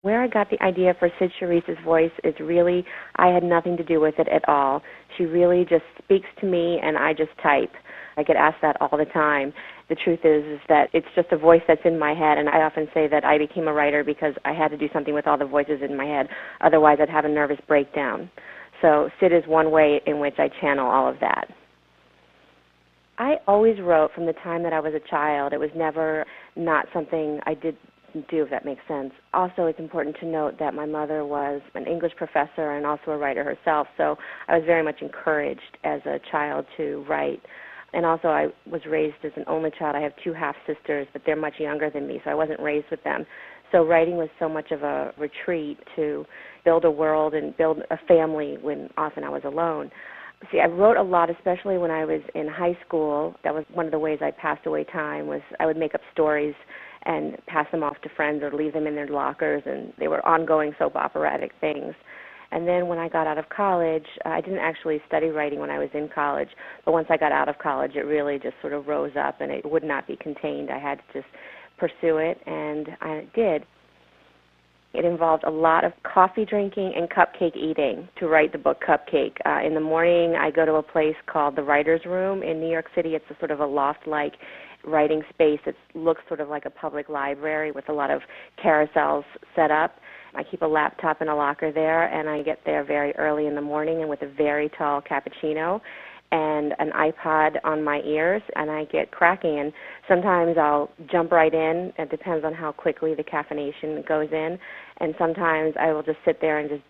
Where I got the idea for Sid Charisse's voice is really, I had nothing to do with it at all. She really just speaks to me and I just type. I get asked that all the time. The truth is that it's just a voice that's in my head, and I often say that I became a writer because I had to do something with all the voices in my head. Otherwise, I'd have a nervous breakdown. So Sid is one way in which I channel all of that. I always wrote from the time that I was a child. It was never not something I did do, if that makes sense. Also, it's important to note that my mother was an English professor and also a writer herself, so I was very much encouraged as a child to write. And also, I was raised as an only child. I have two half-sisters, but they're much younger than me, so I wasn't raised with them. So writing was so much of a retreat to build a world and build a family when often I was alone. See, I wrote a lot, especially when I was in high school. That was one of the ways I passed away time, was I would make up stories and pass them off to friends or leave them in their lockers, and they were ongoing soap operatic things. And then when I got out of college, I didn't actually study writing when I was in college, but once I got out of college, it really just sort of rose up, and it would not be contained. I had to just pursue it, and I did. It involved a lot of coffee drinking and cupcake eating to write the book Cupcake. In the morning, I go to a place called the Writer's Room in New York City. It's a sort of a loft-like writing space. It looks sort of like a public library with a lot of carousels set up. I keep a laptop in a locker there, and I get there very early in the morning and with a very tall cappuccino and an iPod on my ears, and I get cracking. And sometimes I'll jump right in. It depends on how quickly the caffeination goes in. And sometimes I will just sit there and just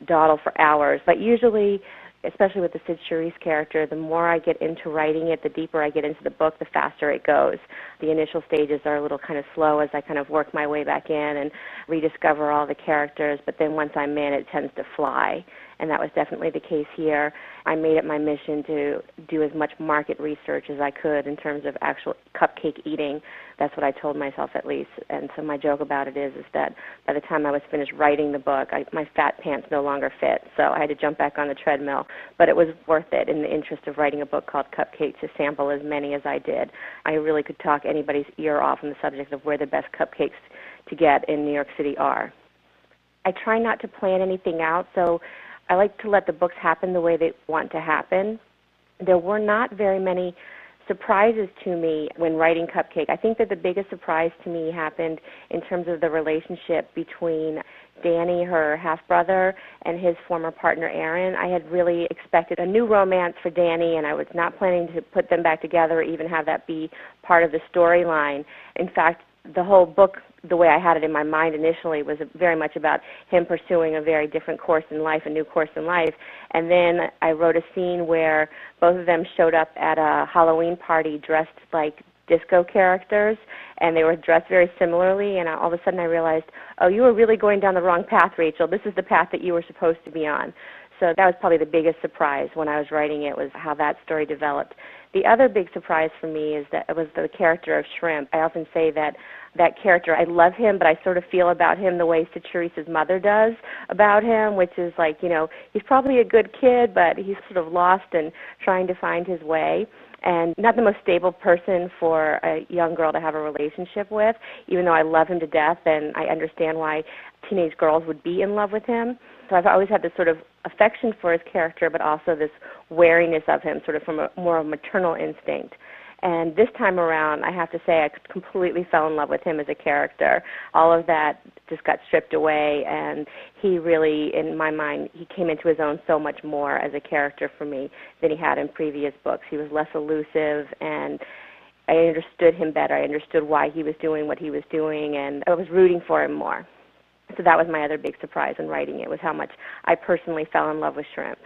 dawdle for hours. But usually, especially with the Sid Charisse character, the more I get into writing it, the deeper I get into the book, the faster it goes. The initial stages are a little kind of slow as I kind of work my way back in and rediscover all the characters, but then once I'm in, it tends to fly. And that was definitely the case here. I made it my mission to do as much market research as I could in terms of actual cupcake eating. That's what I told myself, at least. And so my joke about it is that by the time I was finished writing the book, my fat pants no longer fit, so I had to jump back on the treadmill. But it was worth it in the interest of writing a book called Cupcake to sample as many as I did. I really could talk anybody's ear off on the subject of where the best cupcakes to get in New York City are. I try not to plan anything out, so I like to let the books happen the way they want to happen. There were not very many surprises to me when writing Cupcake. I think that the biggest surprise to me happened in terms of the relationship between Danny, her half-brother, and his former partner, Aaron. I had really expected a new romance for Danny, and I was not planning to put them back together or even have that be part of the storyline. In fact, the whole book, the way I had it in my mind initially, was very much about him pursuing a very different course in life, a new course in life. And then I wrote a scene where both of them showed up at a Halloween party dressed like disco characters, and they were dressed very similarly, and all of a sudden I realized, oh, you were really going down the wrong path, Rachel. This is the path that you were supposed to be on. So that was probably the biggest surprise when I was writing it, was how that story developed. The other big surprise for me is that it was the character of Shrimp. I often say that character, I love him, but I sort of feel about him the way Sid Charisse's mother does about him, which is like, he's probably a good kid, but he's sort of lost and trying to find his way. And not the most stable person for a young girl to have a relationship with, even though I love him to death and I understand why teenage girls would be in love with him. So I've always had this sort of affection for his character, but also this wariness of him, sort of from a more maternal instinct. And this time around, I have to say, I completely fell in love with him as a character. All of that just got stripped away, and he really, in my mind, he came into his own so much more as a character for me than he had in previous books. He was less elusive, and I understood him better. I understood why he was doing what he was doing, and I was rooting for him more. So that was my other big surprise in writing it, was how much I personally fell in love with Shrimp.